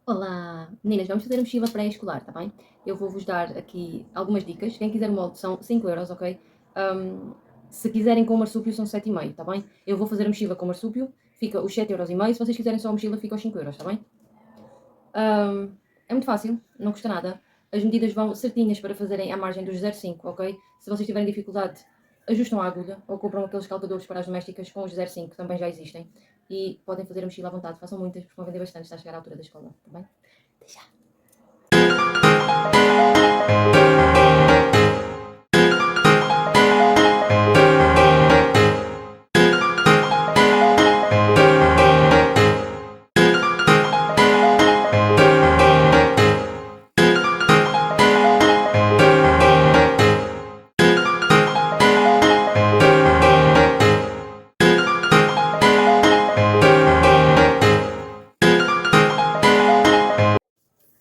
Olá! Meninas, vamos fazer a mochila pré-escolar, tá bem? Eu vou-vos dar aqui algumas dicas. Quem quiser o molde são 5€, ok? Hum, Se quiserem com marsúpio são 7,5, tá bem? Eu vou fazer a mochila com marsúpio, fica os 7,5€. Se vocês quiserem só a mochila, fica os 5€, tá bem? É muito fácil, não custa nada. As medidas vão certinhas para fazerem à margem dos 0,5, ok? Se vocês tiverem dificuldade, ajustam a agulha ou compram aqueles calcadores para as domésticas com os 0,5, que também já existem. E podem fazer a mochila à vontade, façam muitas, porque vão vender bastante, está a chegar à altura da escola, tá bem? Até já!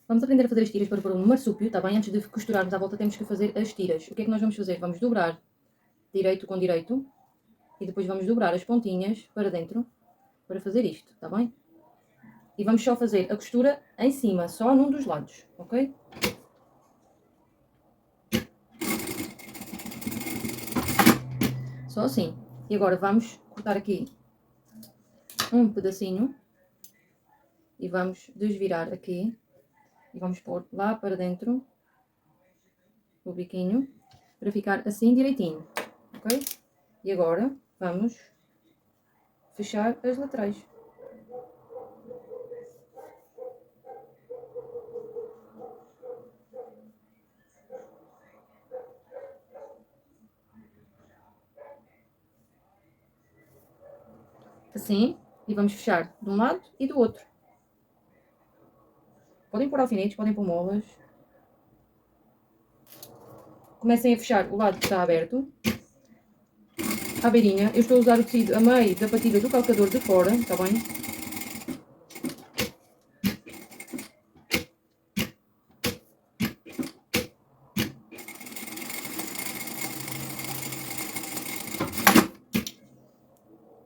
Vamos aprender a fazer as tiras para pôr um marsúpio, tá bem? Antes de costurarmos à volta temos que fazer as tiras. O que é que nós vamos fazer? Vamos dobrar direito com direito e depois vamos dobrar as pontinhas para dentro para fazer isto, tá bem? E vamos só fazer a costura em cima, só num dos lados, ok? Só assim. E agora vamos cortar aqui um pedacinho e vamos desvirar aqui e vamos pôr lá para dentro o biquinho para ficar assim direitinho, ok? E agora vamos fechar as laterais. Assim, e vamos fechar de um lado e do outro. Podem pôr alfinetes, podem pôr molas. Comecem a fechar o lado que está aberto. À beirinha, eu estou a usar o tecido a meio da partida do calcador de fora, está bem?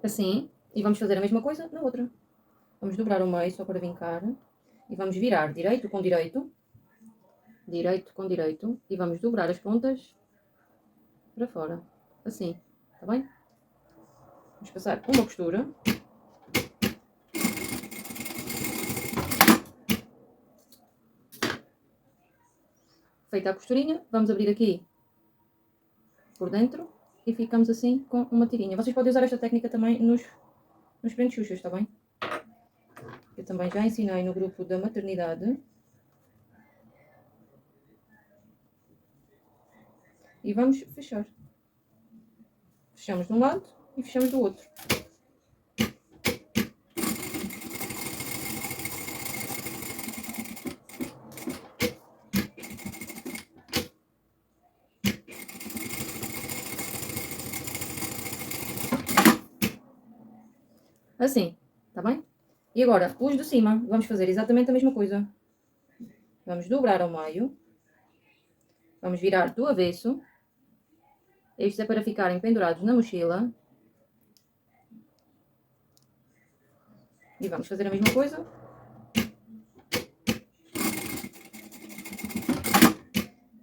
Assim, e vamos fazer a mesma coisa na outra. Vamos dobrar o meio só para vincar. E vamos virar direito com direito. Direito com direito. E vamos dobrar as pontas para fora. Assim, está bem? Vamos passar uma costura. Feita a costurinha, vamos abrir aqui por dentro e ficamos assim com uma tirinha. Vocês podem usar esta técnica também nos prendes xuxas, está bem? Eu também já ensinei no grupo da maternidade. E vamos fechar. Fechamos de um lado e fechamos do outro. Assim, tá bem? E agora, os de cima, vamos fazer exatamente a mesma coisa. Vamos dobrar ao meio. Vamos virar do avesso. Isto é para ficarem pendurados na mochila. E vamos fazer a mesma coisa.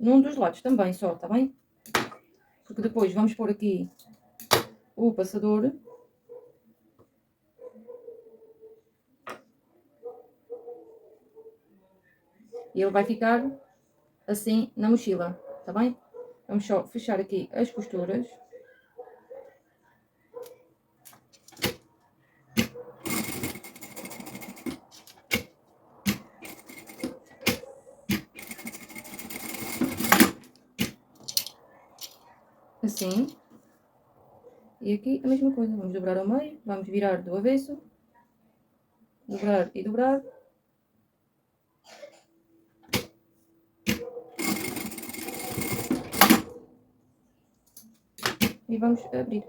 Num dos lados também só, tá bem? Porque depois vamos pôr aqui o passador. E ele vai ficar assim na mochila, tá bem? Vamos só fechar aqui as costuras. Assim. E aqui a mesma coisa. Vamos dobrar ao meio, vamos virar do avesso. Dobrar e dobrar. E vamos abrir.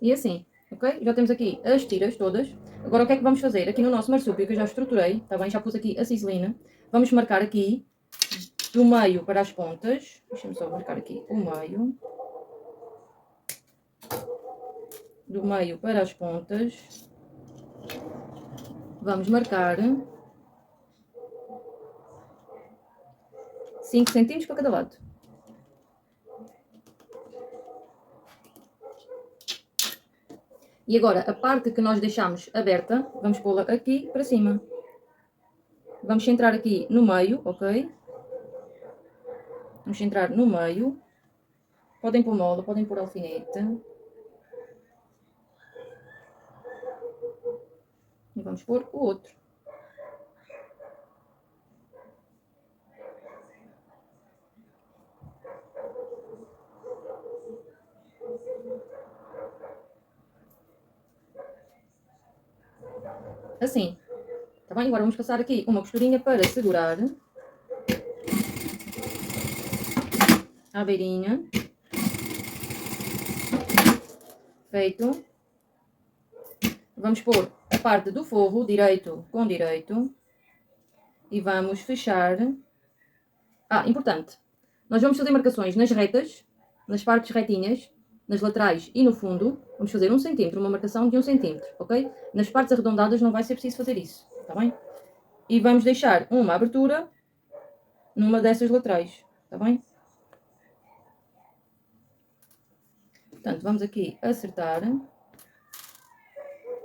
E assim, ok? Já temos aqui as tiras todas. Agora o que é que vamos fazer? Aqui no nosso marsúpio, que eu já estruturei, está bem? Já pus aqui a ciselina. Vamos marcar aqui do meio para as pontas. Deixa-me só marcar aqui o meio. Do meio para as pontas. Vamos marcar 5 centímetros para cada lado. E agora, a parte que nós deixamos aberta, vamos pô-la aqui para cima. Vamos centrar aqui no meio, ok? Vamos centrar no meio. Podem pôr mola, podem pôr alfinete. E vamos pôr o outro. Assim. Tá bem? Agora vamos passar aqui uma costurinha para segurar à beirinha. Feito. Vamos pôr a parte do forro direito com direito. E vamos fechar. Importante. Nós vamos fazer marcações nas retas, nas partes retinhas, nas laterais e no fundo. Vamos fazer 1 centímetro, uma marcação de 1 centímetro, ok? Nas partes arredondadas não vai ser preciso fazer isso, tá bem? E vamos deixar uma abertura numa dessas laterais, tá bem? Portanto, vamos aqui acertar.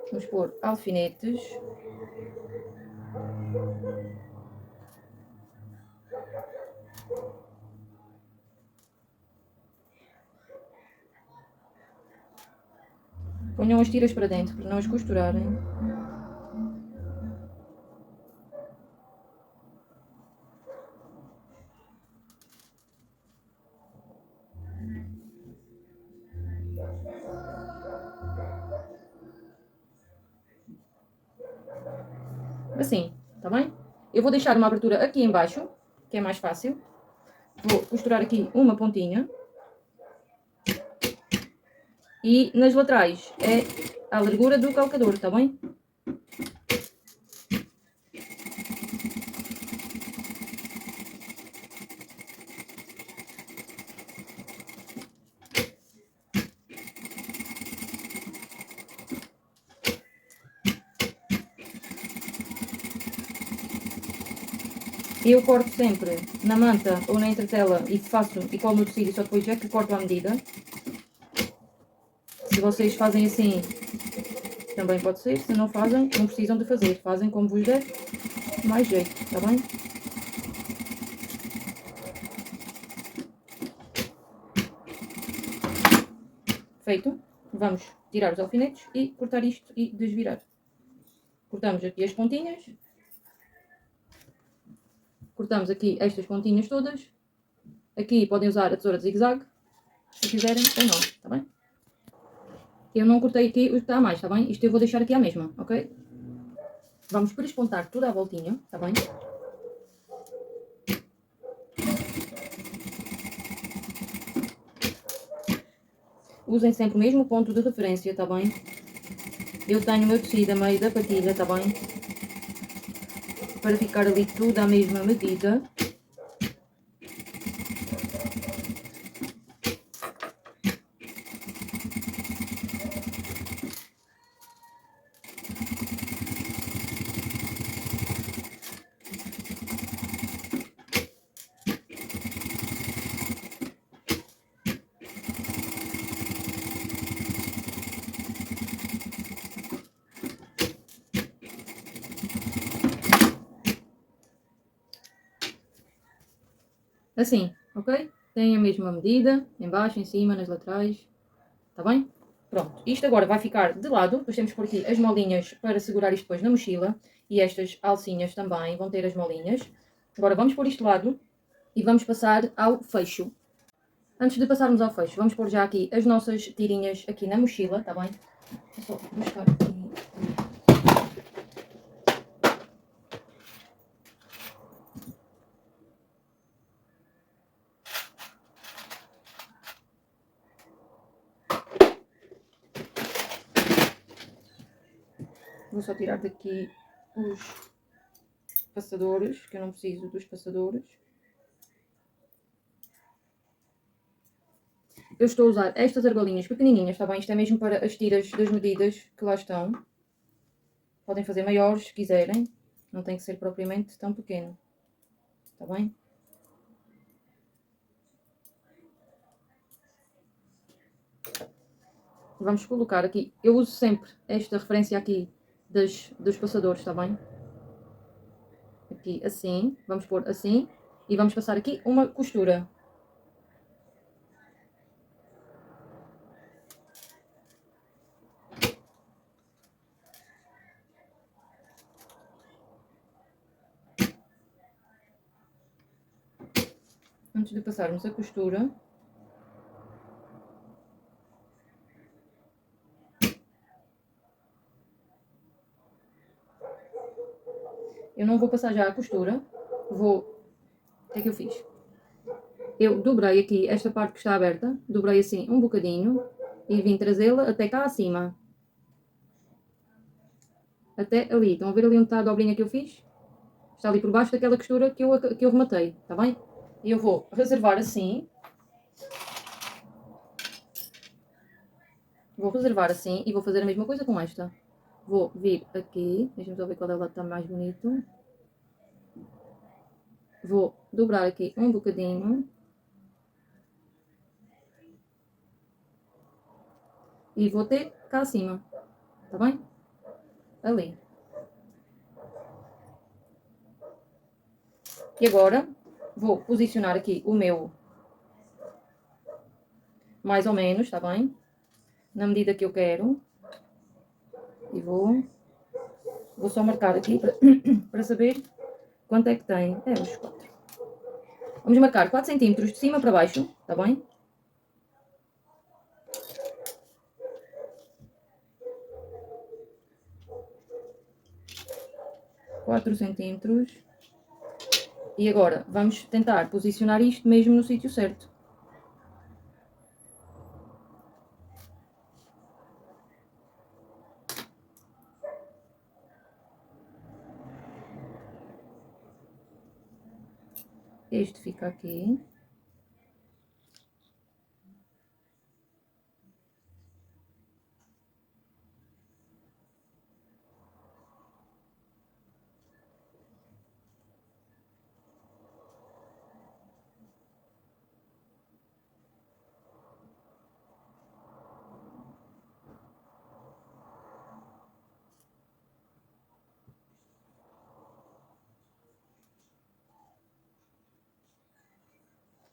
Vamos pôr alfinetes. Ponham as tiras para dentro para não as costurarem. Assim, tá bem? Eu vou deixar uma abertura aqui em baixo, que é mais fácil. Vou costurar aqui uma pontinha. E nas laterais é a largura do calcador, tá bem? Eu corto sempre na manta ou na entretela e faço e colo no tecido e só depois é que corto à medida. Se vocês fazem assim, também pode ser. Se não fazem, não precisam de fazer. Fazem como vos der mais jeito, tá bem? Feito. Vamos tirar os alfinetes e cortar isto e desvirar. Cortamos aqui as pontinhas. Cortamos aqui estas pontinhas todas. Aqui podem usar a tesoura de zigue-zague, se quiserem ou não, tá bem? Eu não cortei aqui o que está a mais, tá bem? Isto eu vou deixar aqui à mesma, ok? Vamos perespontar toda a voltinha, tá bem? Usem sempre o mesmo ponto de referência, tá bem? Eu tenho o meu tecido a meio da patilha, tá bem? Para ficar ali tudo à mesma medida. Assim, ok? Tem a mesma medida, em baixo, em cima, nas laterais, tá bem? Pronto, isto agora vai ficar de lado, depois temos por aqui as molinhas para segurar isto depois na mochila, e estas alcinhas também vão ter as molinhas. Agora vamos pôr isto de lado e vamos passar ao fecho. Antes de passarmos ao fecho, vamos pôr já aqui as nossas tirinhas aqui na mochila, tá bem? Vou só buscar aqui. Vou só tirar daqui os passadores, que eu não preciso dos passadores. Eu estou a usar estas argolinhas pequenininhas, está bem? Isto é mesmo para as tiras das medidas que lá estão. Podem fazer maiores se quiserem. Não tem que ser propriamente tão pequeno. Está bem? Vamos colocar aqui. Eu uso sempre esta referência aqui dos passadores, está bem? Aqui assim. Vamos pôr assim. E vamos passar aqui uma costura. Antes de passarmos a costura, eu não vou passar já a costura, o que é que eu fiz? Eu dobrei aqui esta parte que está aberta, dobrei assim um bocadinho e vim trazê-la até cá acima. Até ali, estão a ver ali onde está a dobrinha que eu fiz? Está ali por baixo daquela costura que eu rematei, está bem? E eu vou reservar assim. Vou reservar assim e vou fazer a mesma coisa com esta. Vou vir aqui, deixa-me só ver qual é o lado que está mais bonito. Vou dobrar aqui um bocadinho. E vou ter cá acima, tá bem? Ali. E agora vou posicionar aqui o meu mais ou menos, tá bem? Na medida que eu quero. E vou só marcar aqui para saber quanto é que tem. É os 4. Vamos marcar 4 centímetros de cima para baixo, tá bem? 4 centímetros. E agora vamos tentar posicionar isto mesmo no sítio certo. Este fica aqui.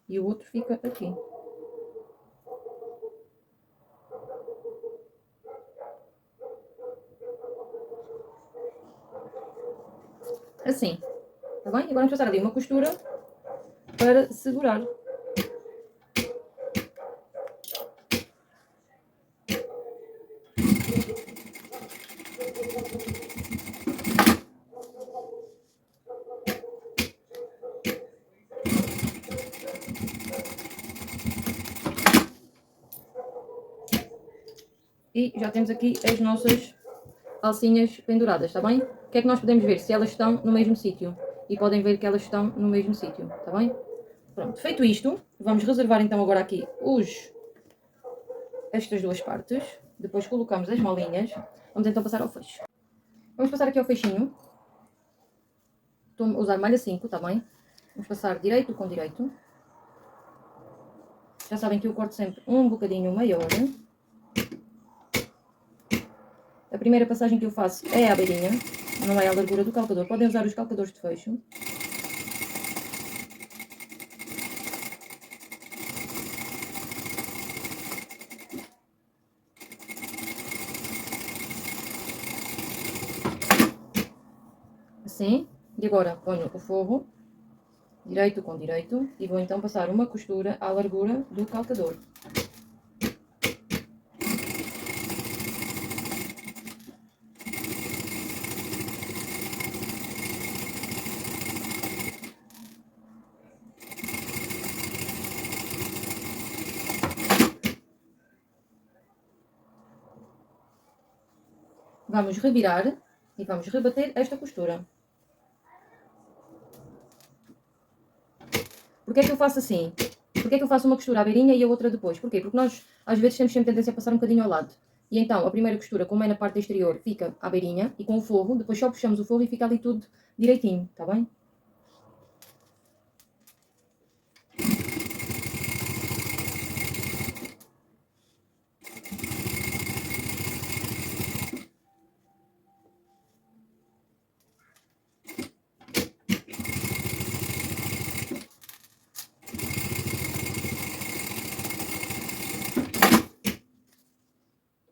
E o outro fica aqui. Assim, tá bem? Agora vamos passar ali uma costura para segurar. E já temos aqui as nossas alcinhas penduradas, está bem? O que é que nós podemos ver? Se elas estão no mesmo sítio. E podem ver que elas estão no mesmo sítio, está bem? Pronto, feito isto, vamos reservar então agora aqui estas duas partes. Depois colocamos as molinhas. Vamos então passar ao fecho. Vamos passar aqui ao fechinho. Estou a usar malha 5, está bem? Vamos passar direito com direito. Já sabem que eu corto sempre um bocadinho maior. A primeira passagem que eu faço é a beirinha, não é a largura do calcador. Podem usar os calcadores de fecho. Assim. E agora ponho o forro, direito com direito, e vou então passar uma costura à largura do calcador. Vamos revirar e vamos rebater esta costura. Porquê é que eu faço assim? Porquê é que eu faço uma costura à beirinha e a outra depois? Porquê? Porque nós às vezes temos sempre tendência a passar um bocadinho ao lado. E então a primeira costura, como é na parte exterior, fica à beirinha e com o forro, depois só puxamos o forro e fica ali tudo direitinho, tá bem?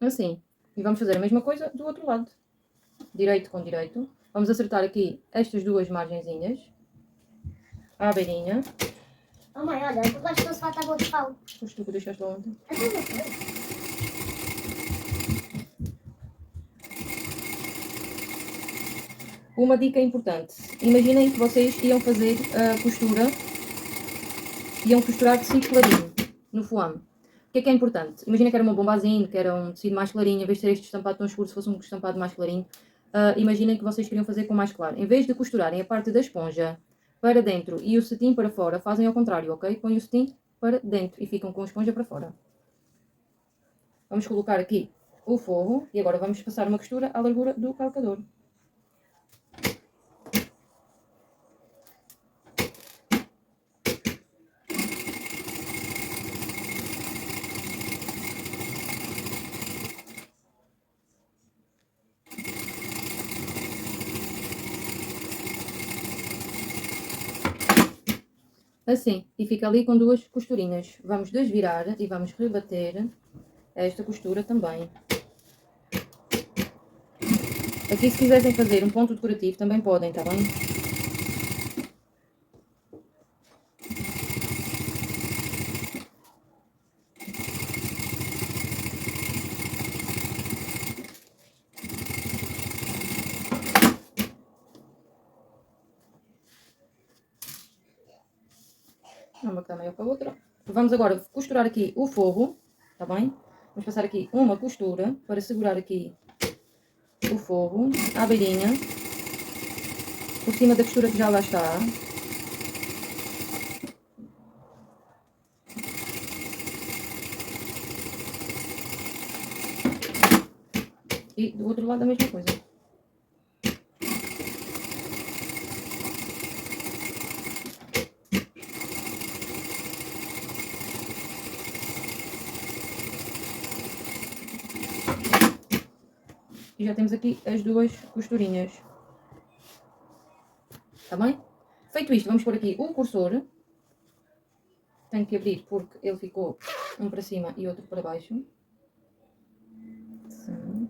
Assim. E vamos fazer a mesma coisa do outro lado. Direito com direito. Vamos acertar aqui estas duas margenzinhas. À beirinha. Oh mãe, olha, tu gostas de falar tábua de pau? Mas tu que deixaste lá ontem. Então não foi. Uma dica importante. Imaginem que vocês iam fazer a costura, iam costurar tecido clarinho no foame. O que é importante? Imagina que era uma bombazinha, que era um tecido mais clarinho, em vez de ter este estampado tão escuro, se fosse um estampado mais clarinho. Imaginem que vocês queriam fazer com mais claro. Em vez de costurarem a parte da esponja para dentro e o cetim para fora, fazem ao contrário, ok? Põem o cetim para dentro e ficam com a esponja para fora. Vamos colocar aqui o forro e agora vamos passar uma costura à largura do calcador. Assim, e fica ali com duas costurinhas. Vamos desvirar e vamos rebater esta costura também. Aqui, se quiserem fazer um ponto decorativo, também podem, tá bem? Uma que dá maior que a outra. Vamos agora costurar aqui o forro, tá bem? Vamos passar aqui uma costura para segurar aqui o forro, à beirinha, por cima da costura que já lá está. E do outro lado a mesma coisa. E já temos aqui as duas costurinhas. Tá bem? Feito isto, vamos pôr aqui o cursor. Tenho que abrir porque ele ficou um para cima e outro para baixo. Assim.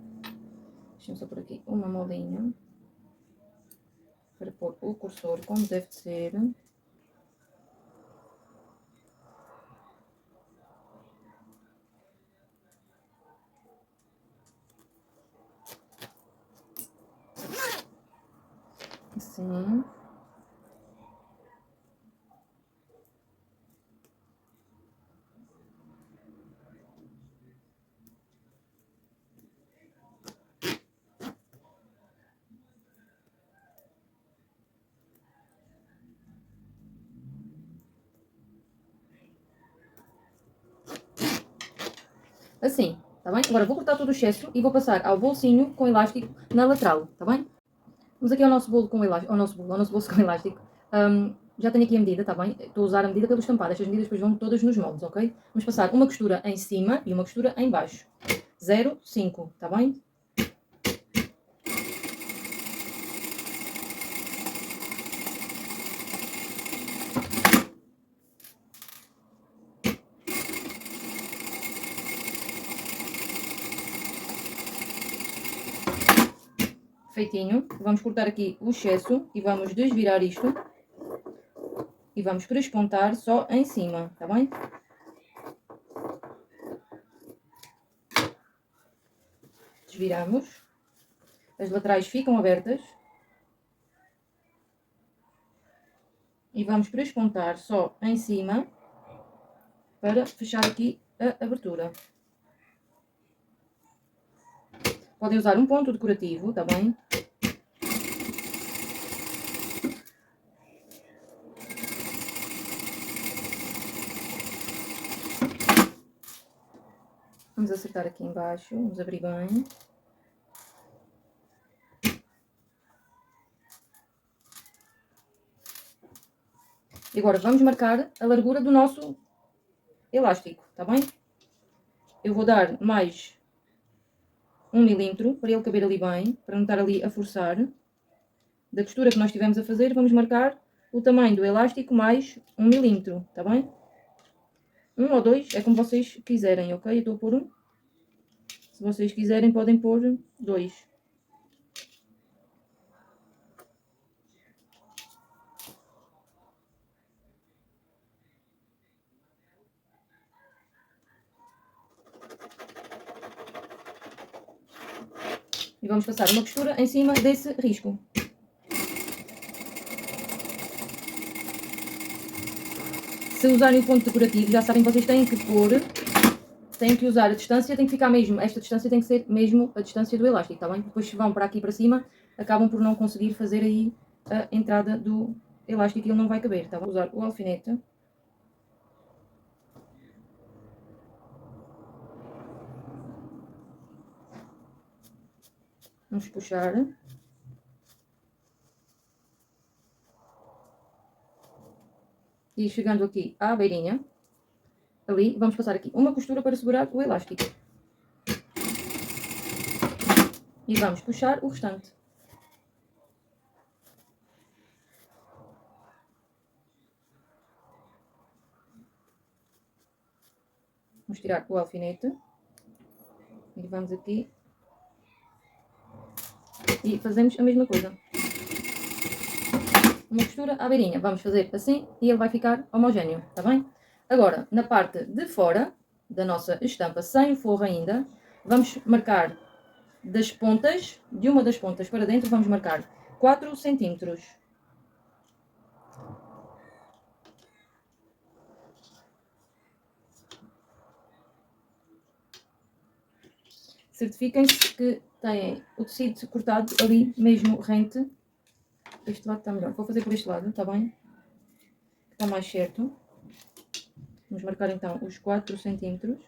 Deixa-me só pôr aqui uma molinha para pôr o cursor como deve de ser. Assim. Assim, tá bem? Agora vou cortar todo o excesso e vou passar ao bolsinho com elástico na lateral, tá bem? Vamos aqui ao nosso bolo com elástico, ao nosso bolso com elástico. Já tenho aqui a medida, tá bem? Estou a usar a medida pelo estampado. Estas medidas depois vão todas nos moldes, ok? Vamos passar uma costura em cima e uma costura em baixo. 0,5, tá bem? Feitinho. Vamos cortar aqui o excesso e vamos desvirar isto. E vamos prespontar só em cima, tá bem? Desviramos. As laterais ficam abertas. E vamos prespontar só em cima para fechar aqui a abertura. Podem usar um ponto decorativo, tá bem? Vamos acertar aqui embaixo, vamos abrir bem. E agora vamos marcar a largura do nosso elástico, tá bem? Eu vou dar mais 1 milímetro para ele caber ali bem, para não estar ali a forçar. Da costura que nós estivemos a fazer, vamos marcar o tamanho do elástico mais 1 milímetro, tá bem? 1 ou 2, é como vocês quiserem, ok? Eu estou a pôr 1. Se vocês quiserem, podem pôr 2. E vamos passar uma costura em cima desse risco. Se usarem o ponto decorativo, já sabem que vocês têm que pôr, têm que usar a distância, tem que ficar mesmo, esta distância tem que ser mesmo a distância do elástico, tá bem? Depois se vão para aqui para cima, acabam por não conseguir fazer aí a entrada do elástico e ele não vai caber, tá bem? Vou usar o alfinete. Vamos puxar. E chegando aqui à beirinha, ali, vamos passar aqui uma costura para segurar o elástico. E vamos puxar o restante. Vamos tirar o alfinete. E vamos aqui. E fazemos a mesma coisa. Uma costura à beirinha. Vamos fazer assim e ele vai ficar homogéneo, tá bem? Agora, na parte de fora da nossa estampa, sem o forro ainda, vamos marcar das pontas, de uma das pontas para dentro, vamos marcar 4 centímetros. Certifiquem-se que têm o tecido cortado ali mesmo rente. Este lado está melhor. Vou fazer por este lado, está bem? Está mais certo. Vamos marcar então os 4 centímetros.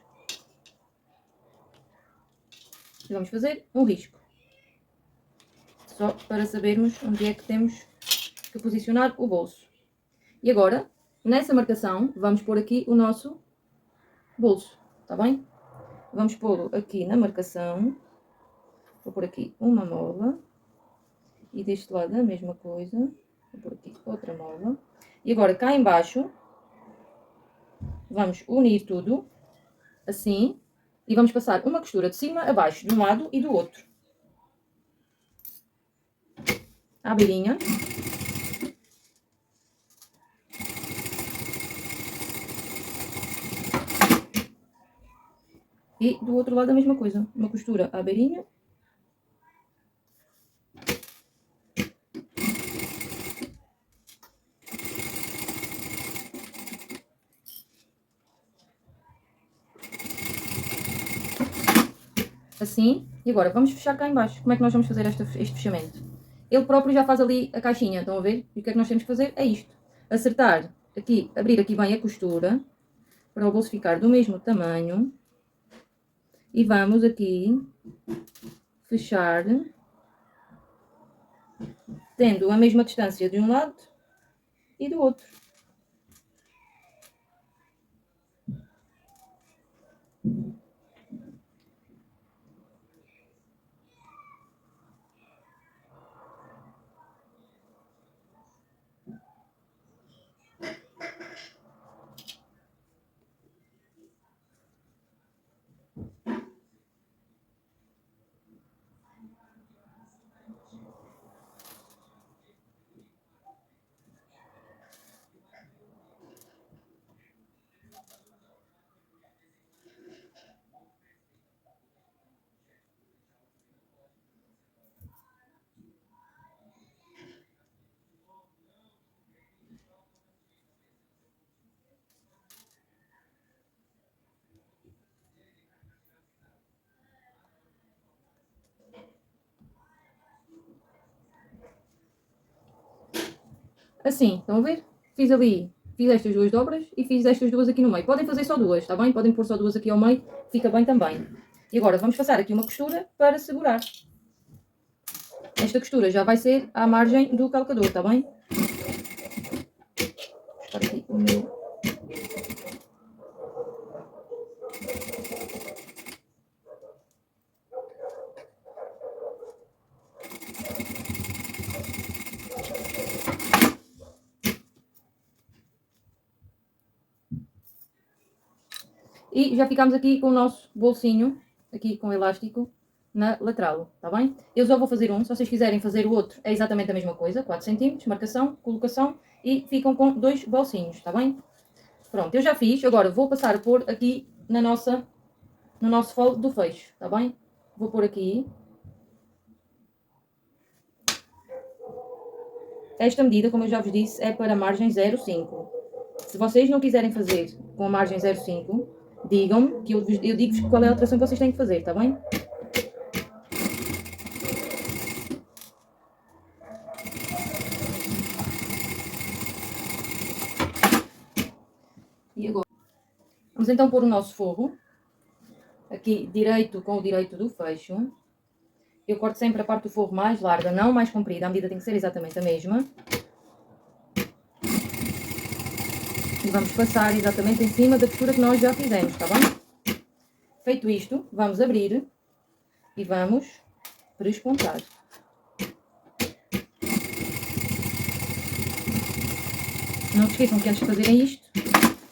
E vamos fazer um risco. Só para sabermos onde é que temos que posicionar o bolso. E agora, nessa marcação, vamos pôr aqui o nosso bolso, está bem? Vamos pô-lo aqui na marcação. Vou pôr aqui uma mola. E deste lado a mesma coisa. Vou pôr aqui outra mola. E agora cá embaixo, vamos unir tudo, assim. E vamos passar uma costura de cima a baixo, de um lado e do outro. À beirinha. E do outro lado a mesma coisa. Uma costura à beirinha. Assim. E agora vamos fechar cá em baixo. Como é que nós vamos fazer este fechamento? Ele próprio já faz ali a caixinha, estão a ver? E o que é que nós temos que fazer? É isto. Acertar aqui, abrir aqui bem a costura, para o bolso ficar do mesmo tamanho. E vamos aqui fechar, tendo a mesma distância de um lado e do outro. Assim, estão a ver? Fiz ali, fiz estas duas dobras e fiz estas duas aqui no meio. Podem fazer só duas, está bem? Podem pôr só duas aqui ao meio, fica bem também. E agora vamos passar aqui uma costura para segurar. Esta costura já vai ser à margem do calcador, está bem? Vou buscar aqui o meu... E já ficamos aqui com o nosso bolsinho, aqui com elástico, na lateral, está bem? Eu só vou fazer um, se vocês quiserem fazer o outro, é exatamente a mesma coisa, 4 cm, marcação, colocação, e ficam com 2 bolsinhos, está bem? Pronto, eu já fiz, agora vou passar a pôr aqui no nosso fole do fecho, está bem? Vou pôr aqui. Esta medida, como eu já vos disse, é para a margem 0,5. Se vocês não quiserem fazer com a margem 0,5, digam-me que eu digo-vos qual é a alteração que vocês têm que fazer, está bem? E agora, vamos então pôr o nosso forro, aqui direito com o direito do fecho. Eu corto sempre a parte do forro mais larga, não mais comprida, a medida tem que ser exatamente a mesma. E vamos passar exatamente em cima da costura que nós já fizemos, está bem? Feito isto, vamos abrir e vamos prespontar. Não se esqueçam que antes de fazerem isto,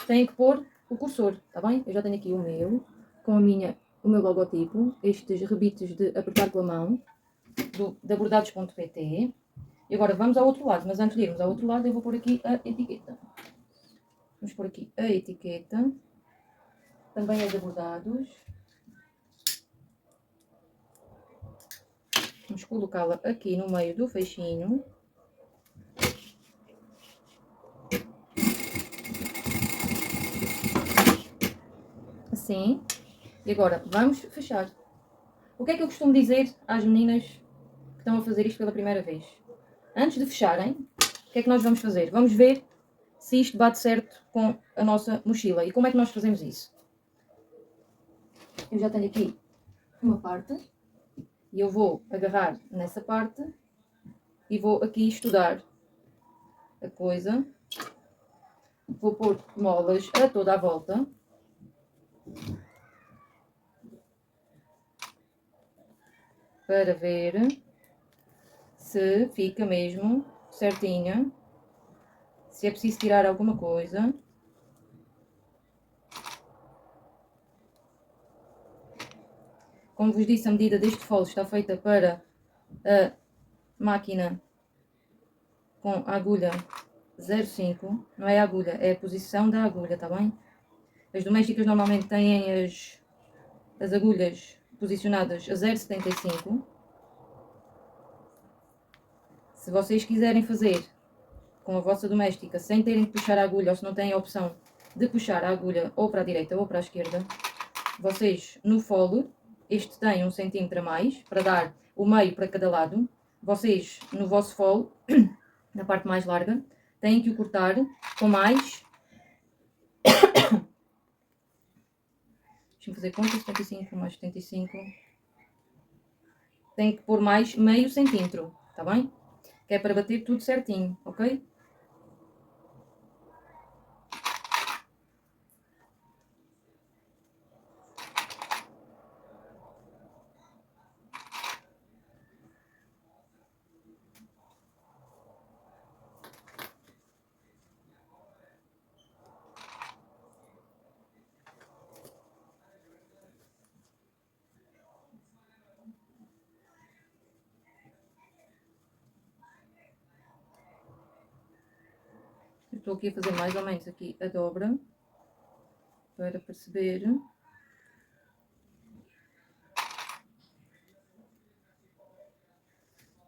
têm que pôr o cursor, está bem? Eu já tenho aqui o meu, com o meu logotipo, estes rebites de apertar com a mão, da bordados.pt. E agora vamos ao outro lado, mas antes de irmos ao outro lado eu vou pôr aqui a etiqueta. Vamos pôr aqui a etiqueta, também é de bordados. Vamos colocá-la aqui no meio do feixinho. Assim. E agora vamos fechar. O que é que eu costumo dizer às meninas que estão a fazer isto pela primeira vez? Antes de fecharem, o que é que nós vamos fazer? Vamos ver se isto bate certo com a nossa mochila. E como é que nós fazemos isso? Eu já tenho aqui uma parte e eu vou agarrar nessa parte e vou aqui estudar a coisa. Vou pôr molas a toda a volta. Para ver se fica mesmo certinha. Se é preciso tirar alguma coisa. Como vos disse, a medida deste fole está feita para a máquina com a agulha 0,5. Não é a agulha, é a posição da agulha, está bem? As domésticas normalmente têm as agulhas posicionadas a 0,75. Se vocês quiserem fazer com a vossa doméstica sem terem que puxar a agulha, ou se não têm a opção de puxar a agulha ou para a direita ou para a esquerda, vocês no fole, este tem 1 centímetro a mais, para dar o meio para cada lado. Vocês no vosso fole, na parte mais larga, têm que o cortar com mais... Deixa-me fazer conta, 75 mais 75... Tem que pôr mais meio centímetro, tá bem? Que é para bater tudo certinho, ok? Estou aqui a fazer mais ou menos aqui a dobra, para perceber.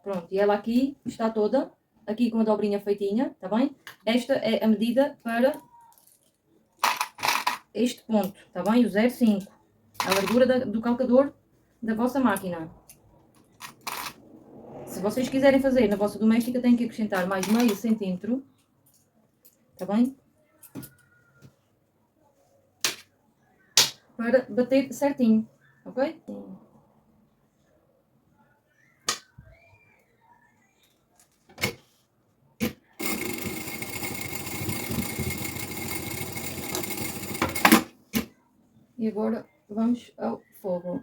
Pronto, e ela aqui está toda, aqui com a dobrinha feitinha, tá bem? Esta é a medida para este ponto, tá bem? O 0,5, a largura do calcador da vossa máquina. Se vocês quiserem fazer na vossa doméstica, têm que acrescentar mais meio centímetro, tá bem? para bater certinho, ok? E agora vamos ao fogo.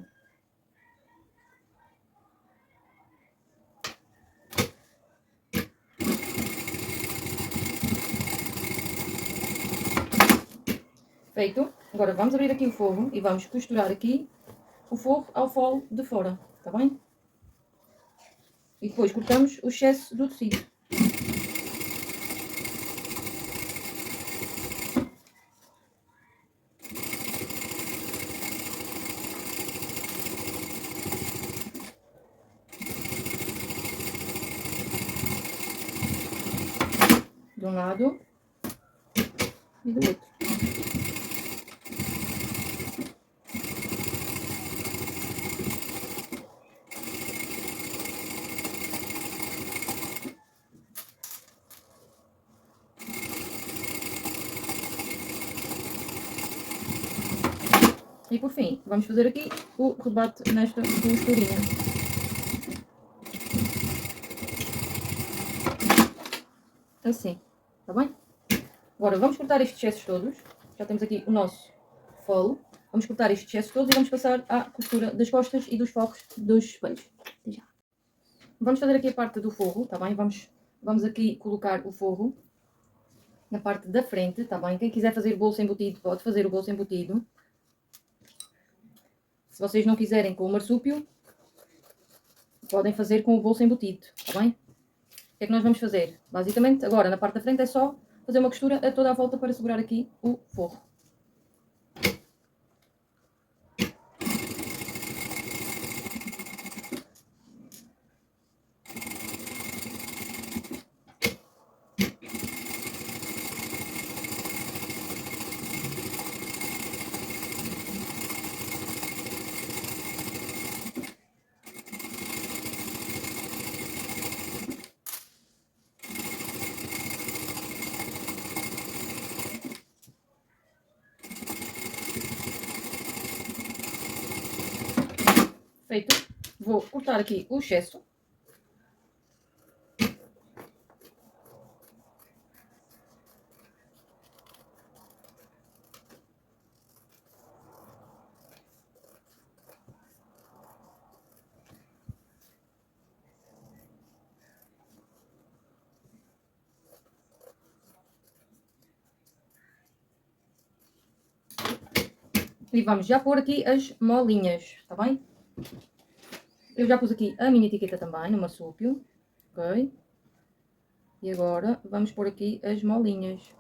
Feito. Agora vamos abrir aqui o fogo e vamos costurar aqui o fogo ao folo de fora, está bem? E depois cortamos o excesso do tecido. De um lado e do outro. E por fim, vamos fazer aqui o rebate nesta costurinha. Assim, está bem? Agora vamos cortar estes excessos todos. Já temos aqui o nosso folo. Vamos cortar estes excessos todos e vamos passar à costura das costas e dos focos dos espelhos. Até já. Vamos fazer aqui a parte do forro, está bem? Vamos aqui colocar o forro na parte da frente, está bem? Quem quiser fazer o bolso embutido, pode fazer o bolso embutido. Se vocês não quiserem com o marsúpio, podem fazer com o bolso embutido, está bem? O que é que nós vamos fazer? Basicamente, agora na parte da frente é só fazer uma costura a toda a volta para segurar aqui o forro. Feito. Vou cortar aqui o excesso. E vamos já pôr aqui as molinhas, está bem? Eu já pus aqui a minha etiqueta também, no marsúpio, ok? E agora vamos pôr aqui as molinhas.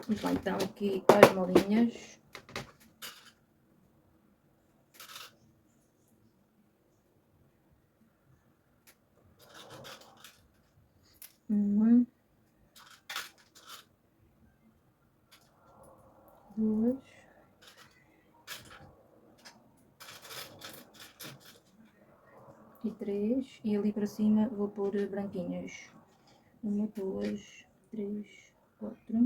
Vamos lá então aqui as molinhas. Uma, duas, e três. E ali para cima vou pôr branquinhas. Uma, duas, três, quatro.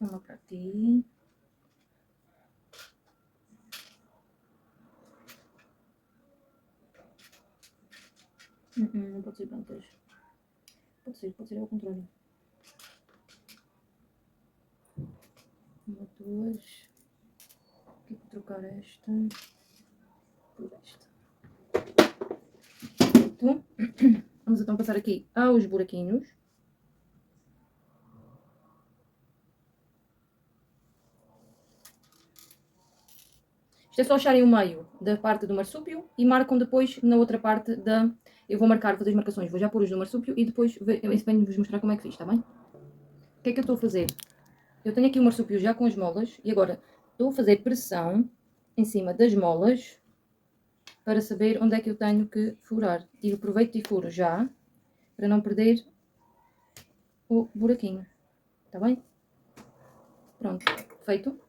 Uma para aqui. Não pode ser brancas. Pode ser ao contrário. Uma, duas. Aqui vou trocar esta por esta. Pronto. Vamos então passar aqui aos buraquinhos. Isto é só acharem o meio da parte do marsúpio e marcam depois na outra parte da... Eu vou fazer as marcações, vou já pôr os do marsúpio e depois venho-vos mostrar como é que fiz, está bem? O que é que eu estou a fazer? Eu tenho aqui o marsúpio já com as molas e agora estou a fazer pressão em cima das molas para saber onde é que eu tenho que furar. Tiro proveito e furo já, para não perder o buraquinho, está bem? Pronto, Feito.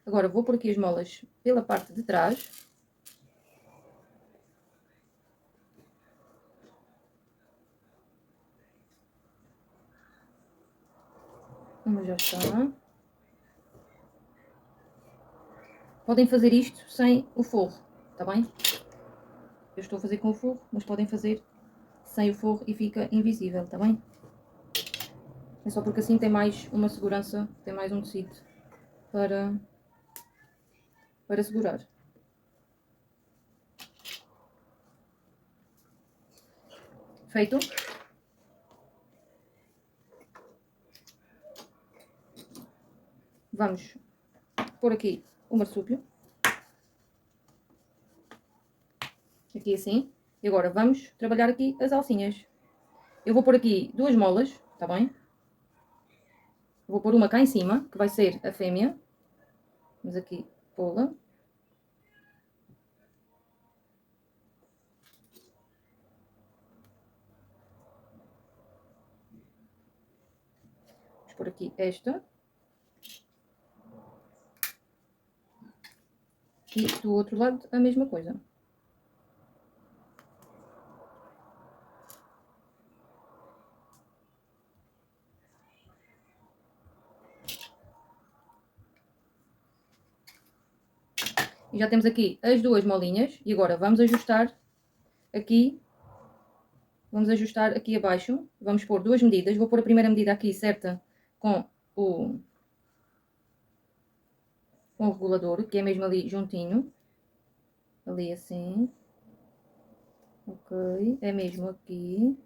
Agora vou pôr aqui as molas pela parte de trás. Uma já está. Podem fazer isto sem o forro, tá bem? Eu estou a fazer com o forro, mas podem fazer sem o forro e fica invisível, tá bem? É só porque assim tem mais uma segurança, tem mais um tecido para segurar. Feito. Vamos pôr aqui o marsúpio. Aqui assim. E agora vamos trabalhar aqui as alcinhas. Eu vou pôr aqui 2 molas, tá bem? Vou pôr uma cá em cima, que vai ser a fêmea. Vamos aqui pô-la. Vamos pôr aqui esta. E do outro lado a mesma coisa. E já temos aqui as 2 molinhas. E agora vamos ajustar aqui. Vamos ajustar aqui abaixo. Vamos pôr 2 medidas. Vou pôr a primeira medida aqui certa com o regulador, que é mesmo ali juntinho. Ali assim. Ok. É mesmo aqui.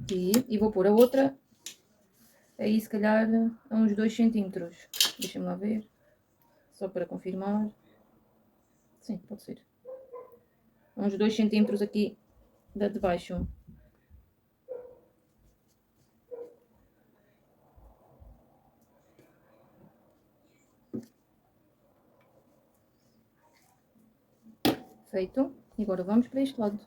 Aqui. E vou pôr a outra aí se calhar a uns 2 centímetros. Deixa-me lá ver. Só para confirmar. Sim, pode ser. Uns 2 centímetros aqui da de baixo. Feito. E agora vamos para este lado.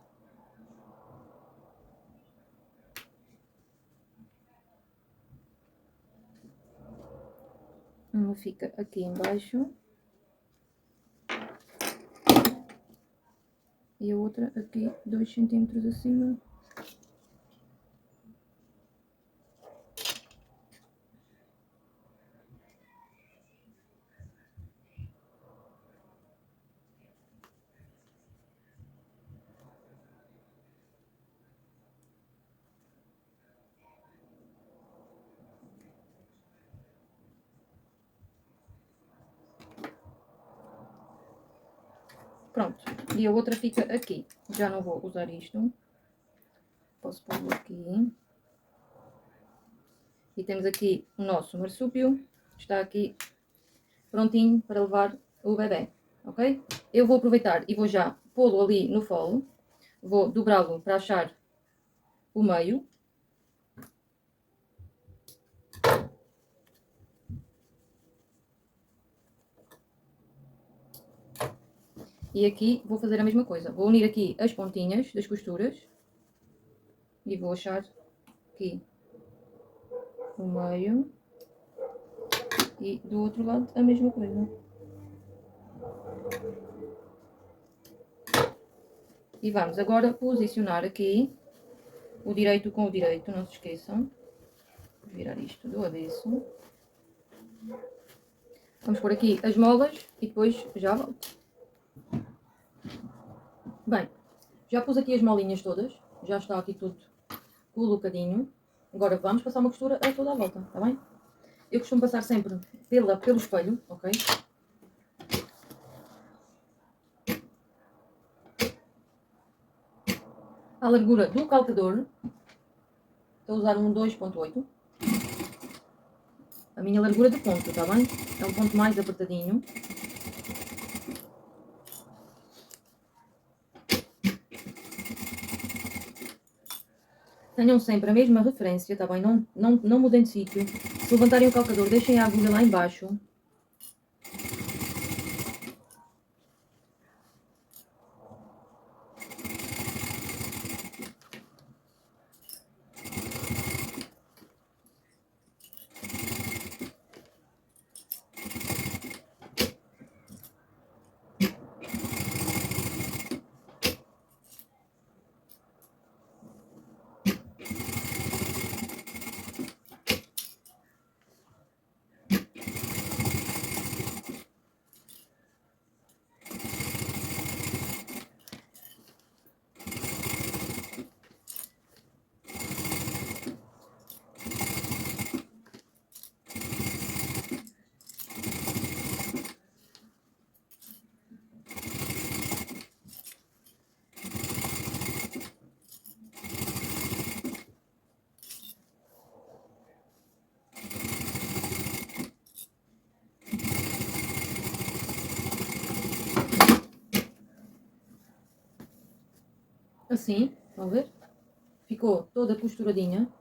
Uma fica aqui embaixo. E a outra aqui 2 centímetros acima. Pronto. E a outra fica aqui. Já não vou usar isto. Posso pôr aqui. E temos aqui o nosso marsúpio. Está aqui prontinho para levar o bebê. Ok? Eu vou aproveitar e vou já pô-lo ali no folo. Vou dobrá-lo para achar o meio. E aqui vou fazer a mesma coisa. Vou unir aqui as pontinhas das costuras. E vou achar aqui o meio. E do outro lado a mesma coisa. E vamos agora posicionar aqui o direito com o direito, não se esqueçam. Vou virar isto do avesso. Vamos pôr aqui as molas e depois já volto. Bem, já pus aqui as molinhas todas. Já está aqui tudo colocadinho. Agora vamos passar uma costura a toda a volta, está bem? Eu costumo passar sempre pelo espelho, ok? A largura do calcador. Estou a usar um 2.8. A minha largura de ponto, está bem? É um ponto mais apertadinho. Tenham sempre a mesma referência, está bem? Não mudem de sítio. Se levantarem o calcador, deixem a agulha lá embaixo. assim, estão a ver? Ficou toda costuradinha,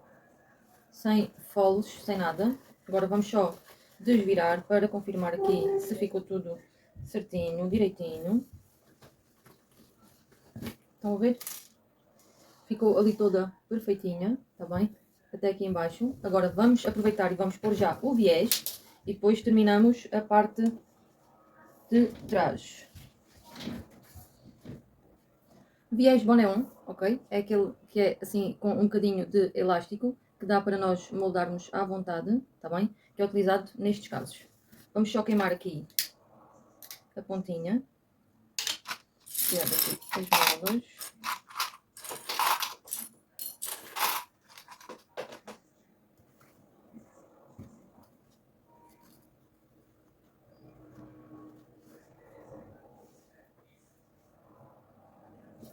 sem foles, sem nada. Agora vamos só desvirar para confirmar aqui se ficou tudo certinho, direitinho. Estão a ver? Ficou ali toda perfeitinha, está bem? Até aqui em baixo. Agora vamos aproveitar e vamos pôr já o viés e depois terminamos a parte de trás. Viés boné-on, ok? É aquele que é assim com um bocadinho de elástico que dá para nós moldarmos à vontade, está bem? Que é utilizado nestes casos. Vamos só queimar aqui a pontinha. Tirar aqui as molas.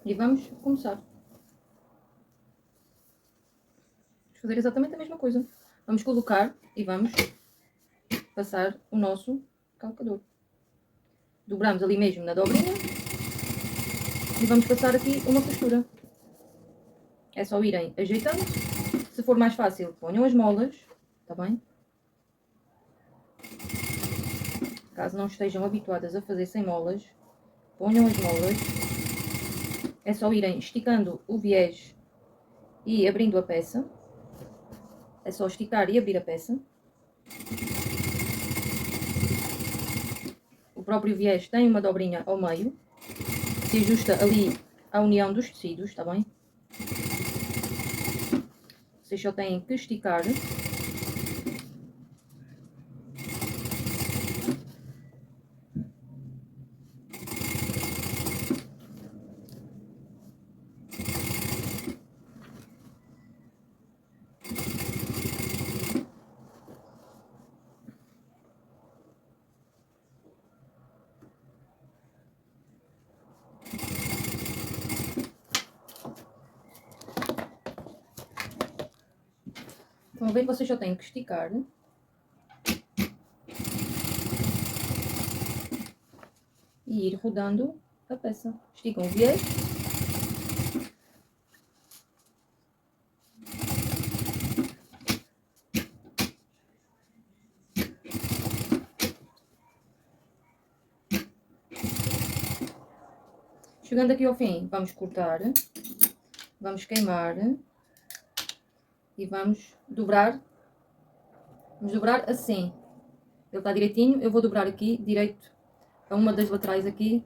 E vamos começar. Vamos fazer exatamente a mesma coisa. Vamos colocar e vamos passar o nosso calcador. Dobramos ali mesmo na dobrinha e vamos passar aqui uma costura. É só irem ajeitando. Se for mais fácil, ponham as molas, está bem? Caso não estejam habituadas a fazer sem molas, ponham as molas. É só irem esticando o viés e abrindo a peça. É só esticar e abrir a peça. O próprio viés tem uma dobrinha ao meio, que ajusta ali a união dos tecidos, está bem? Vocês só têm que esticar. Estão a ver? Vocês só têm que esticar. E ir rodando a peça. Esticam o viés. Chegando aqui ao fim, vamos cortar, vamos queimar e vamos dobrar. Vamos dobrar assim. Ele está direitinho, eu vou dobrar aqui, direito a uma das laterais aqui,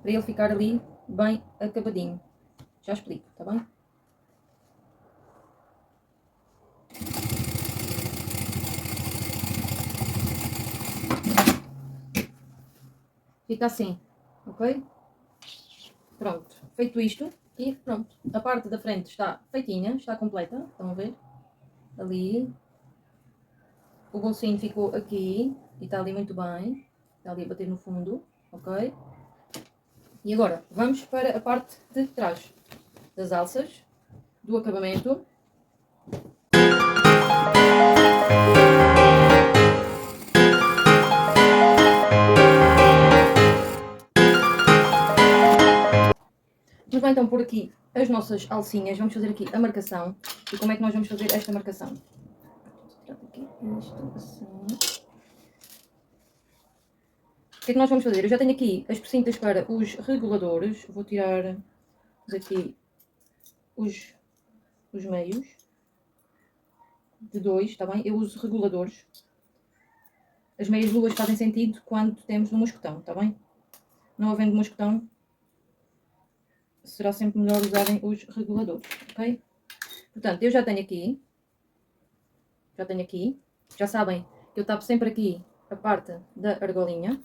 para ele ficar ali bem acabadinho. Já explico, está bem? Fica assim, ok? Pronto, feito isto, e pronto. A parte da frente está feitinha, está completa, estão a ver? Ali. O bolsinho ficou aqui, e está ali muito bem. Está ali a bater no fundo, ok? E agora, vamos para a parte de trás das alças, do acabamento. Vamos lá então pôr aqui as nossas alcinhas, vamos fazer aqui a marcação. E como é que nós vamos fazer esta marcação? Aqui isto assim. O que é que nós vamos fazer? Eu já tenho aqui as pecintas para os reguladores. Vou tirar daqui os meios de 2, está bem? Eu uso reguladores. As meias luas fazem sentido quando temos no mosquetão, está bem? Não havendo mosquetão, será sempre melhor usarem os reguladores, ok? Portanto, eu já tenho aqui, já sabem que eu tapo sempre aqui a parte da argolinha.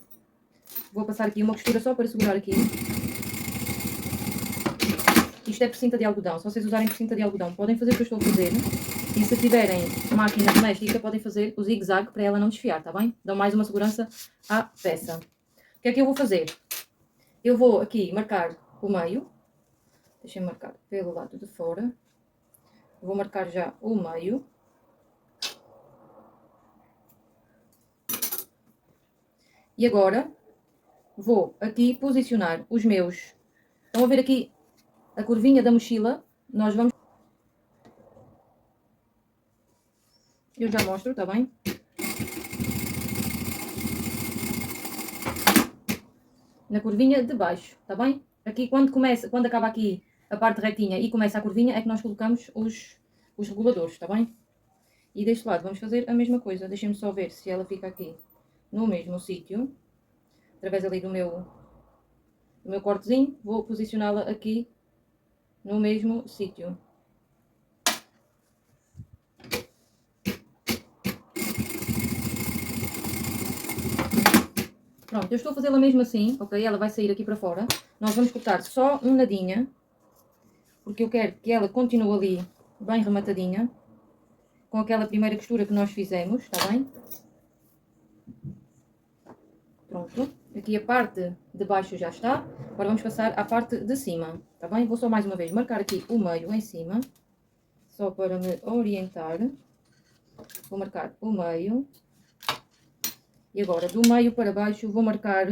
Vou passar aqui uma costura só para segurar aqui. Isto é precinta de algodão. Se vocês usarem precinta de algodão, podem fazer o que eu estou a fazer. E se tiverem máquina doméstica, podem fazer o zigue-zague para ela não desfiar, tá bem? Dão mais uma segurança à peça. O que é que eu vou fazer? Eu vou aqui marcar o meio. Deixem-me marcar pelo lado de fora. Vou marcar já o meio. E agora vou aqui posicionar os meus. Estão a ver aqui a curvinha da mochila, nós vamos... Eu já mostro, está bem? Na curvinha de baixo, está bem? Aqui quando acaba aqui a parte retinha e começa a curvinha, é que nós colocamos os reguladores, está bem? E deste lado vamos fazer a mesma coisa. Deixem-me só ver se ela fica aqui no mesmo sítio. Através ali do meu cortezinho, vou posicioná-la aqui no mesmo sítio. Pronto, eu estou a fazê-la mesmo assim, ok? Ela vai sair aqui para fora. Nós vamos cortar só um nadinha, porque eu quero que ela continue ali bem rematadinha, com aquela primeira costura que nós fizemos, está bem? Pronto, aqui a parte de baixo já está. Agora vamos passar à parte de cima, está bem? Vou só mais uma vez marcar aqui o meio em cima, só para me orientar. Vou marcar o meio. E agora, do meio para baixo, vou marcar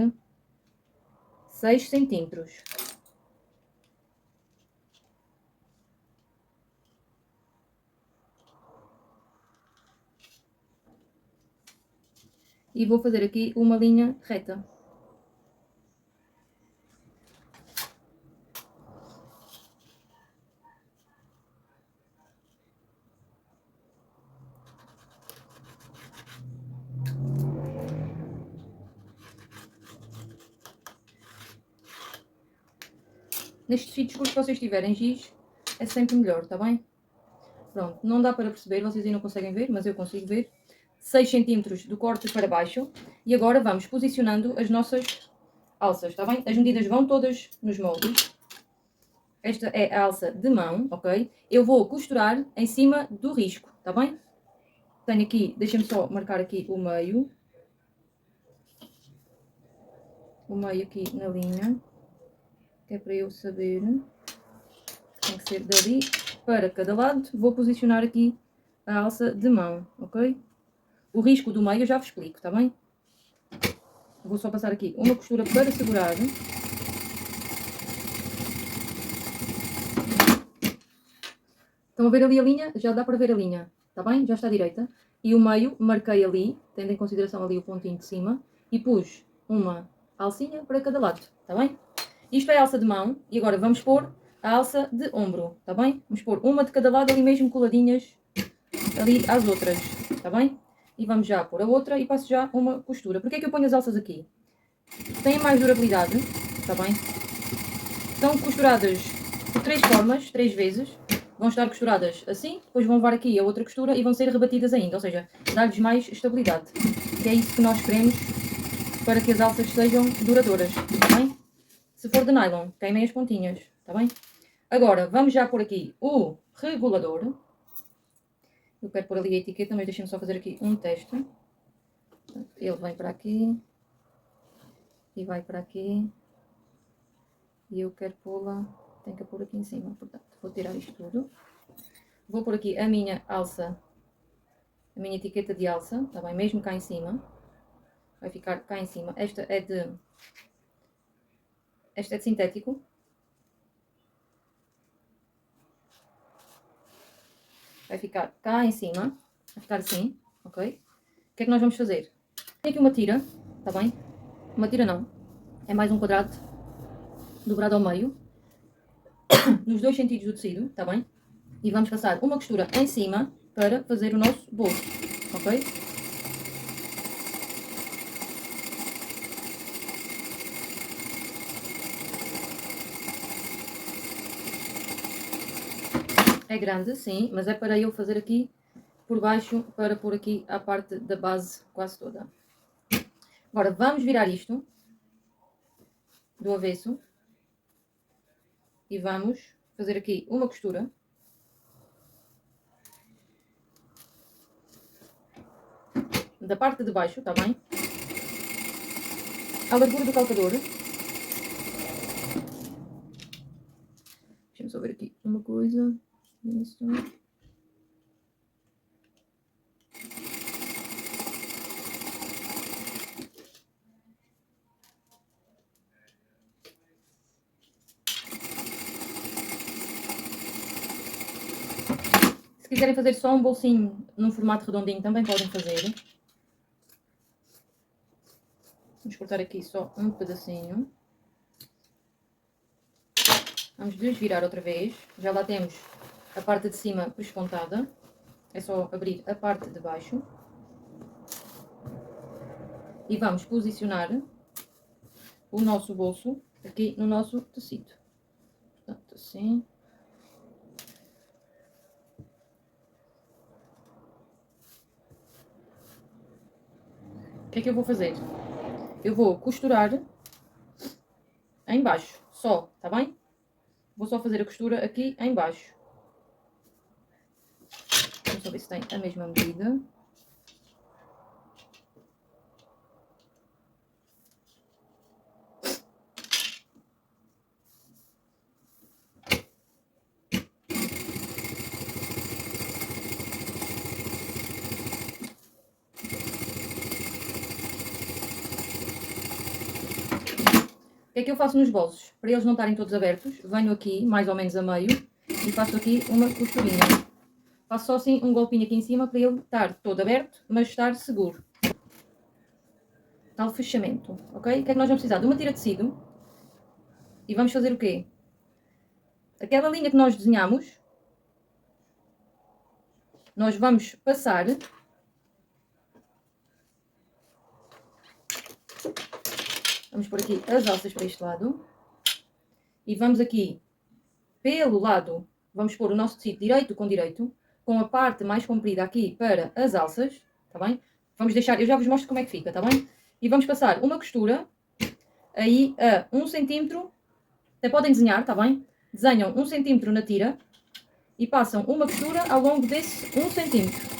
6 centímetros. E vou fazer aqui uma linha reta. Nestes tecidos curtos que vocês tiverem giz, é sempre melhor, está bem? Pronto, não dá para perceber, vocês aí não conseguem ver, mas eu consigo ver. 6 centímetros do corte para baixo. E agora vamos posicionando as nossas alças, está bem? As medidas vão todas nos moldes. Esta é a alça de mão, ok? Eu vou costurar em cima do risco, está bem? Tenho aqui, deixem-me só marcar aqui o meio. O meio aqui na linha. Que é para eu saber. Tem que ser dali para cada lado. Vou posicionar aqui a alça de mão, ok? O risco do meio eu já vos explico, está bem? Vou só passar aqui uma costura para segurar. Estão a ver ali a linha? Já dá para ver a linha, está bem? Já está direita. E o meio marquei ali, tendo em consideração ali o pontinho de cima, e pus uma alcinha para cada lado, está bem? Isto é a alça de mão e agora vamos pôr a alça de ombro, está bem? Vamos pôr uma de cada lado ali mesmo coladinhas ali às outras, está bem? E vamos já pôr a outra e passo já uma costura. Porquê é que eu ponho as alças aqui? Têm mais durabilidade, está bem? Estão costuradas de 3 formas, 3 vezes. Vão estar costuradas assim, depois vão levar aqui a outra costura e vão ser rebatidas ainda, ou seja, dar-lhes mais estabilidade. Que é isso que nós queremos para que as alças sejam duradouras, está bem? Se for de nylon, queimem as pontinhas, está bem? Agora, vamos já pôr aqui o regulador. Eu quero pôr ali a etiqueta, mas deixem-me só fazer aqui um teste. Ele vem para aqui e vai para aqui. E eu quero pô-la, tenho que pôr aqui em cima, portanto, vou tirar isto tudo. Vou pôr aqui a minha alça, a minha etiqueta de alça, está bem? Mesmo cá em cima. Vai ficar cá em cima. Esta é de sintético. Vai ficar cá em cima. Vai ficar assim, ok? O que é que nós vamos fazer? Tem aqui uma tira, está bem? Uma tira não. É mais um quadrado dobrado ao meio. Nos 2 sentidos do tecido, está bem? E vamos passar uma costura em cima para fazer o nosso bolso, ok? É grande, sim, mas é para eu fazer aqui por baixo, para pôr aqui a parte da base quase toda. Agora vamos virar isto do avesso e vamos fazer aqui uma costura. Da parte de baixo, está bem? A largura do calcador. Deixa-me só ver aqui uma coisa. Isso. quiserem fazer só um bolsinho num formato redondinho, também podem fazer. Vamos cortar aqui só um pedacinho. Vamos desvirar outra vez. Já lá temos a parte de cima pespontada. É só abrir a parte de baixo. E vamos posicionar o nosso bolso aqui no nosso tecido. Portanto, assim. O que é que eu vou fazer? Eu vou costurar em baixo, só, tá bem? Vou só fazer a costura aqui em baixo. Vamos só ver se tem a mesma medida. O que é que eu faço nos bolsos? Para eles não estarem todos abertos, venho aqui, mais ou menos a meio, e faço aqui uma costurinha. Faço só assim um golpinho aqui em cima para ele estar todo aberto, mas estar seguro. Tal fechamento, ok? O que é que nós vamos precisar? De uma tira de tecido. E vamos fazer o quê? Aquela linha que nós desenhamos, nós vamos passar vamos pôr aqui as alças para este lado. E vamos aqui, pelo lado, vamos pôr o nosso tecido direito, com a parte mais comprida aqui para as alças, tá bem? Vamos deixar, eu já vos mostro como é que fica, tá bem? E vamos passar uma costura aí a 1 cm, até podem desenhar, tá bem? Desenham 1 cm na tira e passam uma costura ao longo desse 1 cm.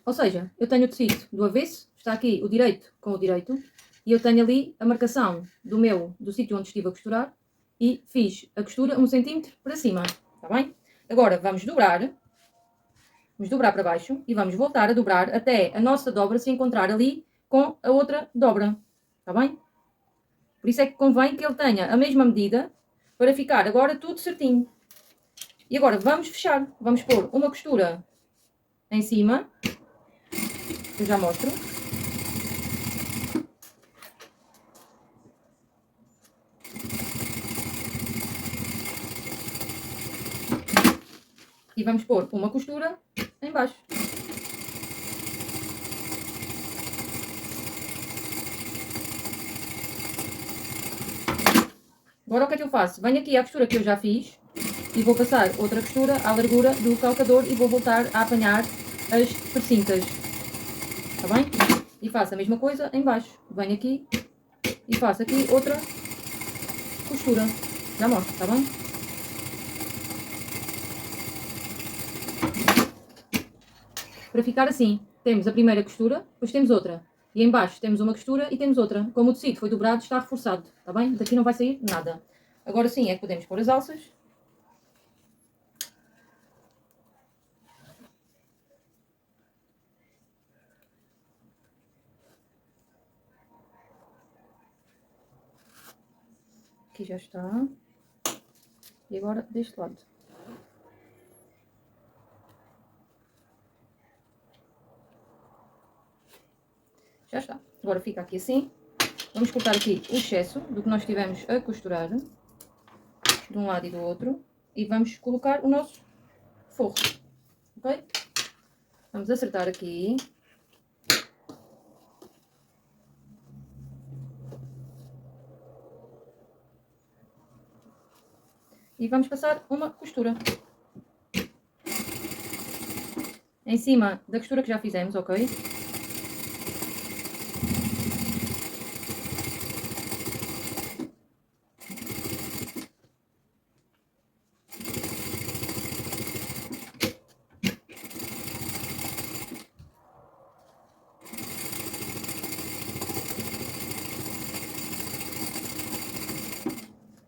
Ou seja, eu tenho o tecido do avesso, está aqui o direito com o direito, e eu tenho ali a marcação do sítio onde estive a costurar, e fiz a costura 1 cm para cima, está bem? Agora vamos dobrar para baixo, e vamos voltar a dobrar até a nossa dobra se encontrar ali com a outra dobra, está bem? Por isso é que convém que ele tenha a mesma medida, para ficar agora tudo certinho. E agora vamos fechar, vamos pôr uma costura em cima, eu já mostro. E vamos pôr uma costura em baixo. Agora o que é que eu faço? Venho aqui à costura que eu já fiz e vou passar outra costura à largura do calcador e vou voltar a apanhar as precintas. Está bem? E faço a mesma coisa em baixo. Venho aqui e faço aqui outra costura. Já mostro, está bem? Para ficar assim, temos a primeira costura, depois temos outra. E em baixo temos uma costura e temos outra. Como o tecido foi dobrado, está reforçado. Está bem? Daqui não vai sair nada. Agora sim é que podemos pôr as alças. Aqui já está. E agora deste lado. Já está. Agora fica aqui assim. Vamos cortar aqui o excesso do que nós tivemos a costurar. De um lado e do outro. E vamos colocar o nosso forro. Ok? Vamos acertar aqui. E vamos passar uma costura em cima da costura que já fizemos, ok?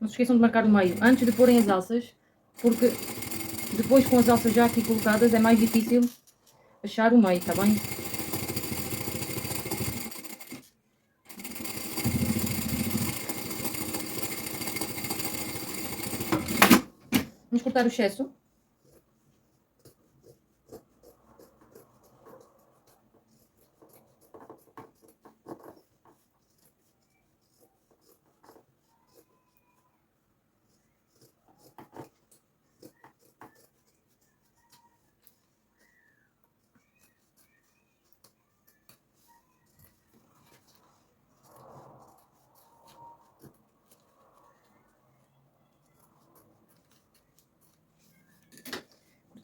Não se esqueçam de marcar o meio antes de porem as alças, porque depois com as alças já aqui colocadas é mais difícil achar o meio, está bem? Vamos cortar o excesso.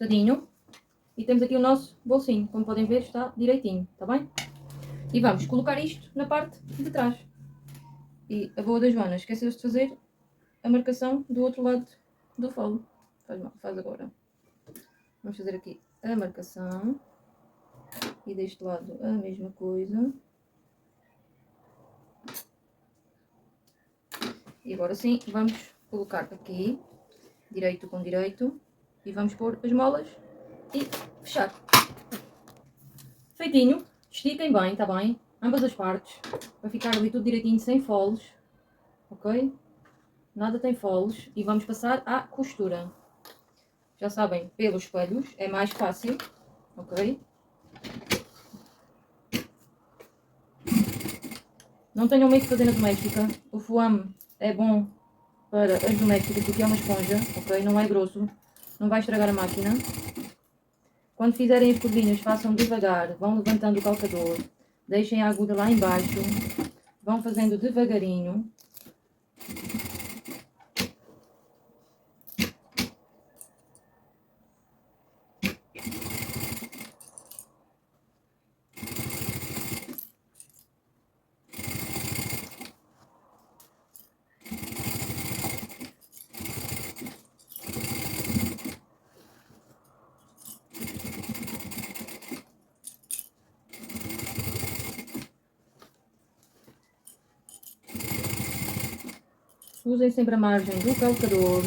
Cortadinho. E temos aqui o nosso bolsinho. Como podem ver, está direitinho, está bem? E vamos colocar isto na parte de trás. E a boa da Joana esqueceu-se de fazer a marcação do outro lado do falo. Faz agora. Vamos fazer aqui a marcação. E deste lado a mesma coisa. E agora sim, vamos colocar aqui, direito com direito. E vamos pôr as molas e fechar. Feitinho. Estiquem bem, está bem? Ambas as partes. Para ficar ali tudo direitinho, sem foles. Ok? Nada tem foles. E vamos passar à costura. Já sabem, pelos espelhos é mais fácil. Ok? Não tenham medo de fazer na doméstica. O foame é bom para as domésticas porque é uma esponja. Ok? Não é grosso. Não vai estragar a máquina. Quando fizerem as curvinhas, façam devagar. Vão levantando o calcador. Deixem a agulha lá embaixo. Vão fazendo devagarinho. Usem sempre a margem do calcador.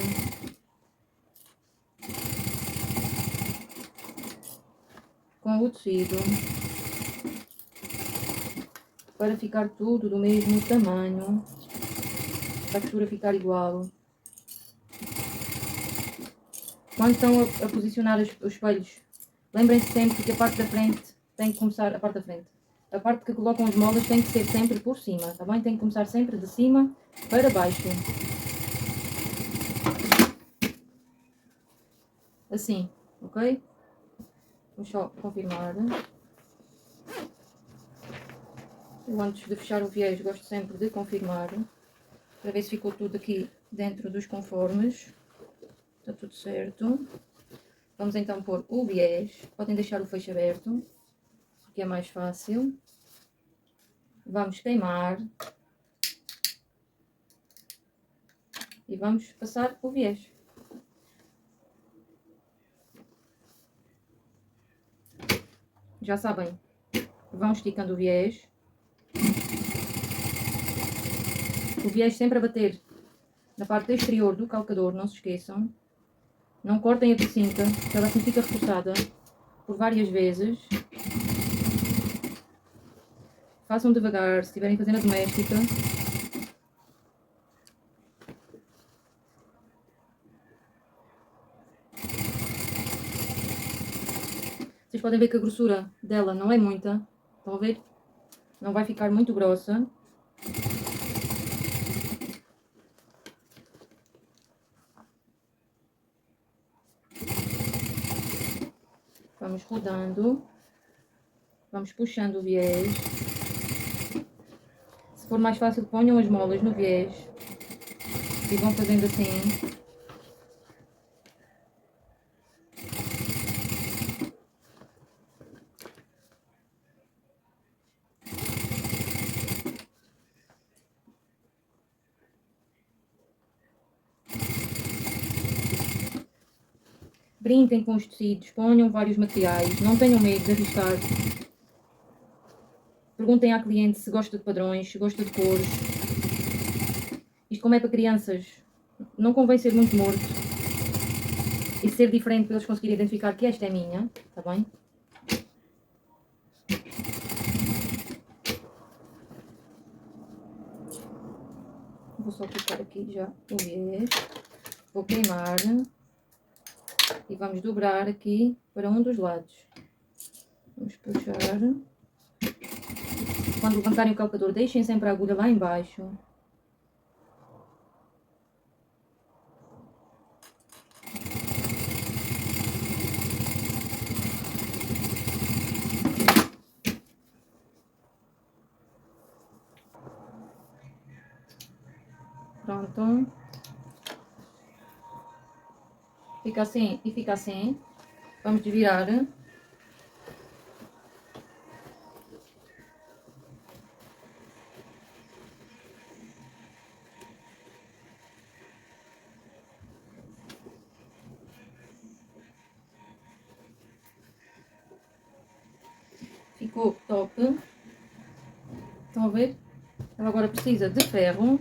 Com o tecido. Para ficar tudo do mesmo tamanho. Para a costura ficar igual. Quando estão a posicionar os espelhos, lembrem-se sempre que a parte da frente tem que começar, a parte da frente. A parte que colocam as molas tem que ser sempre por cima, tá bem? Tem que começar sempre de cima para baixo. Assim, ok? Vamos só confirmar. Eu antes de fechar o viés gosto sempre de confirmar. Para ver se ficou tudo aqui dentro dos conformes. Está tudo certo. Vamos então pôr o viés. Podem deixar o fecho aberto, porque é mais fácil. Vamos queimar. E vamos passar o viés. Já sabem, vão esticando o viés. O viés sempre a bater na parte exterior do calcador, não se esqueçam. Não cortem a precinta, porque ela assim fica reforçada por várias vezes. Façam devagar, se estiverem fazendo a doméstica. Vocês podem ver que a grossura dela não é muita. Estão a ver? Não vai ficar muito grossa. Vamos rodando. Vamos puxando o viés. Se for mais fácil, ponham as molas no viés. E vão fazendo assim. Brinquem com os tecidos, ponham vários materiais, não tenham medo de arriscar. Perguntem à cliente se gosta de padrões, se gosta de cores. Isto como é para crianças, não convém ser muito morto. E ser diferente para eles conseguirem identificar que esta é minha, está bem? Vou só colocar aqui já o viés. vou queimar e vamos dobrar aqui para um dos lados. Vamos puxar. Quando levantarem o calcador, deixem sempre a agulha lá embaixo. Pronto. Fica assim e fica assim. Vamos desvirar. Ficou top. Estão a ver? Ela agora precisa de ferro.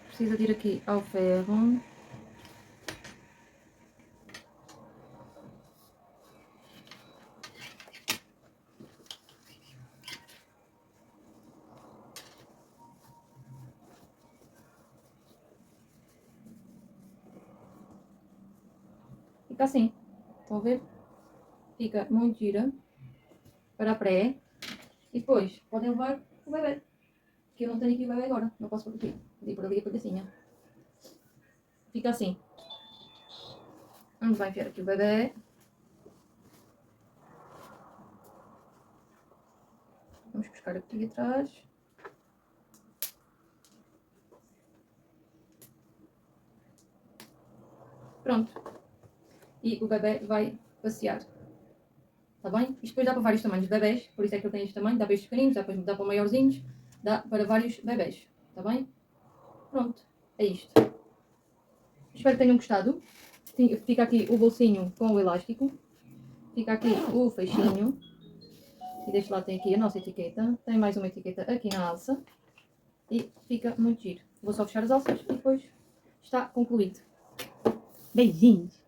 Precisa de ir aqui ao ferro. Fica assim. Estão a ver? Fica muito gira. Para a pré. E depois podem levar o bebê. Que eu não tenho aqui o bebê agora. Não posso pôr aqui. Vou por ali a pedacinha. Fica assim. Vamos lá enfiar aqui o bebê. Vamos buscar aqui atrás. Pronto. E o bebê vai passear. Está bem? Isto depois dá para vários tamanhos de bebés. Por isso é que ele tem este tamanho. Dá para estes pequeninos, dá para maiorzinhos. Dá para vários bebés. Está bem? Pronto. É isto. Espero que tenham gostado. Fica aqui o bolsinho com o elástico. Fica aqui o feixinho. E deste lado tem aqui a nossa etiqueta. Tem mais uma etiqueta aqui na alça. E fica muito giro. Vou só fechar as alças e depois está concluído. Beijinhos!